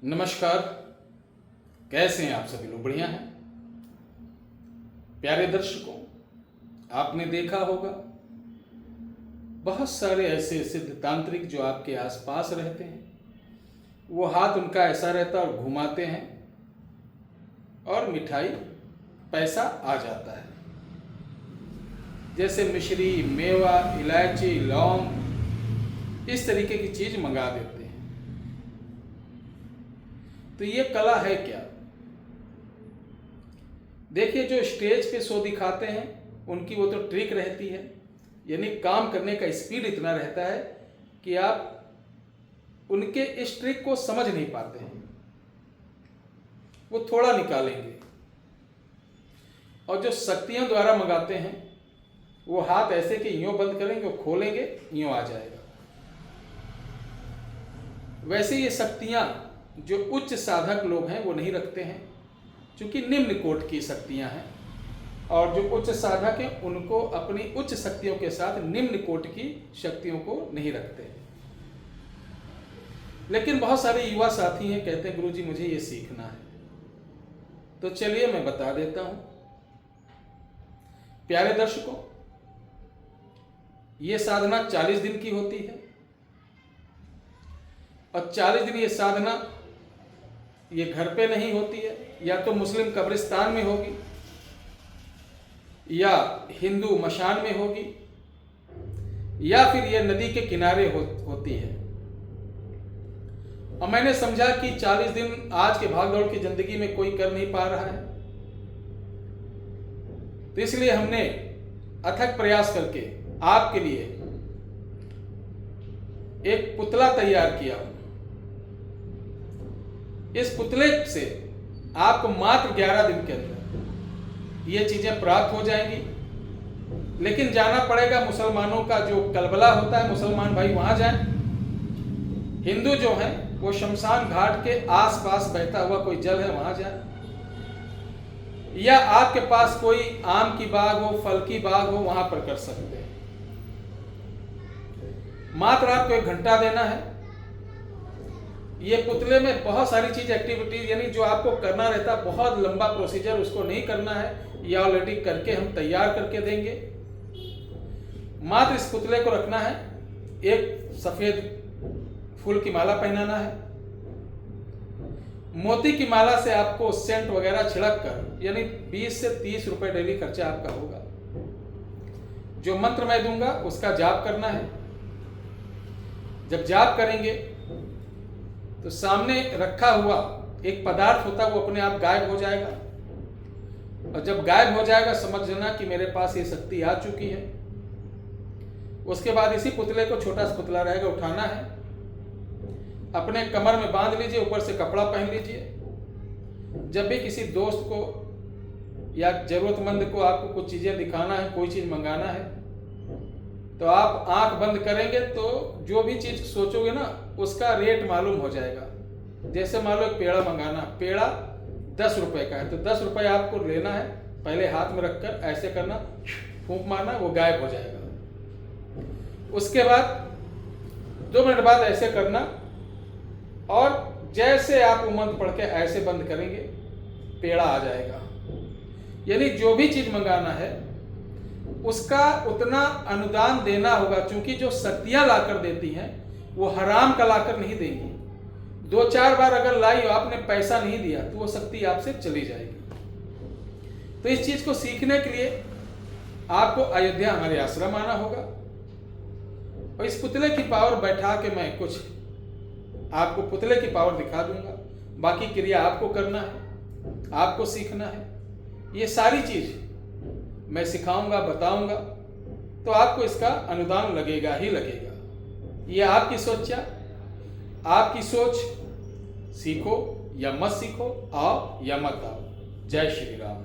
नमस्कार। कैसे हैं आप सभी लोग? बढ़िया हैं? प्यारे दर्शकों, आपने देखा होगा बहुत सारे ऐसे सिद्ध तांत्रिक जो आपके आसपास रहते हैं, वो हाथ उनका ऐसा रहता है और घुमाते हैं और मिठाई पैसा आ जाता है। जैसे मिश्री, मेवा, इलायची, लौंग, इस तरीके की चीज मंगा देते हैं। तो ये कला है क्या? देखिए, जो स्टेज पे शो दिखाते हैं उनकी वो तो ट्रिक रहती है, यानी काम करने का स्पीड इतना रहता है कि आप उनके इस ट्रिक को समझ नहीं पाते हैं। वो थोड़ा निकालेंगे और जो शक्तियों द्वारा मंगाते हैं वो हाथ ऐसे कि यूं बंद करेंगे, वो खोलेंगे, यूं आ जाएगा। वैसे ये शक्तियां जो उच्च साधक लोग हैं वो नहीं रखते हैं, क्योंकि निम्न कोटि की शक्तियां हैं, और जो उच्च साधक हैं उनको अपनी उच्च शक्तियों के साथ निम्न कोटि की शक्तियों को नहीं रखते। लेकिन बहुत सारे युवा साथी हैं, कहते हैं गुरुजी मुझे ये सीखना है। तो चलिए मैं बता देता हूं। प्यारे दर्शकों, ये साधना 40 दिन की होती है और 40 दिन ये साधना ये घर पे नहीं होती है, या तो मुस्लिम कब्रिस्तान में होगी या हिंदू मशान में होगी, या फिर ये नदी के किनारे होती है। और मैंने समझा कि 40 दिन आज के भागदौड़ की जिंदगी में कोई कर नहीं पा रहा है, तो इसलिए हमने अथक प्रयास करके आपके लिए एक पुतला तैयार किया। इस पुतले से आपको मात्र 11 दिन के अंदर ये चीजें प्राप्त हो जाएंगी। लेकिन जाना पड़ेगा, मुसलमानों का जो कलबला होता है, मुसलमान भाई वहां जाएं। हिंदू जो हैं वो शमशान घाट के आसपास बहता हुआ कोई जल है वहां जाए, या आपके पास कोई आम की बाग हो, फल की बाग हो, वहां पर कर सकते हैं। मात्र आपको 1 घंटा देना है। ये पुतले में बहुत सारी चीज एक्टिविटीज, यानी जो आपको करना रहता है, बहुत लंबा प्रोसीजर, उसको नहीं करना है, ये ऑलरेडी करके हम तैयार करके देंगे। मात्र इस पुतले को रखना है, एक सफेद फूल की माला पहनाना है, मोती की माला से आपको सेंट वगैरह छिड़क कर, यानी 20 से 30 रुपए डेली खर्चा आपका होगा। जो मंत्र मैं दूंगा उसका जाप करना है। जब जाप करेंगे तो सामने रखा हुआ एक पदार्थ होता है वो अपने आप गायब हो जाएगा, और जब गायब हो जाएगा समझ लेना कि मेरे पास ये शक्ति आ चुकी है। उसके बाद इसी पुतले को, छोटा सा पुतला रहेगा, उठाना है, अपने कमर में बांध लीजिए, ऊपर से कपड़ा पहन लीजिए। जब भी किसी दोस्त को या जरूरतमंद को आपको कुछ चीजें दिखाना है, कोई चीज मंगाना है, तो आप आंख बंद करेंगे तो जो भी चीज सोचोगे ना उसका रेट मालूम हो जाएगा। जैसे मान लो एक पेड़ा मंगाना, पेड़ा 10 रुपए का है, तो 10 रुपए आपको लेना है, पहले हाथ में रखकर ऐसे करना, फूंक मारना, वो गायब हो जाएगा। उसके बाद 2 मिनट बाद ऐसे करना, और जैसे आप वो मंत्र पढ़ के ऐसे बंद करेंगे, पेड़ा आ जाएगा। यानी जो भी चीज मंगाना है उसका उतना अनुदान देना होगा, क्योंकि जो शक्तियां लाकर देती हैं वो हराम का लाकर नहीं देंगी। 2-4 बार अगर लाई और आपने पैसा नहीं दिया तो वो शक्ति आपसे चली जाएगी। तो इस चीज को सीखने के लिए आपको अयोध्या हमारे आश्रम आना होगा, और इस पुतले की पावर बैठा के मैं कुछ आपको पुतले की पावर दिखा दूंगा। बाकी क्रिया आपको करना है, आपको सीखना है। ये सारी चीज मैं सिखाऊंगा, बताऊंगा, तो आपको इसका अनुदान लगेगा ही लगेगा। ये आपकी सोचा, आपकी सोच, सीखो या मत सीखो, आओ या मत आओ। जय श्री राम।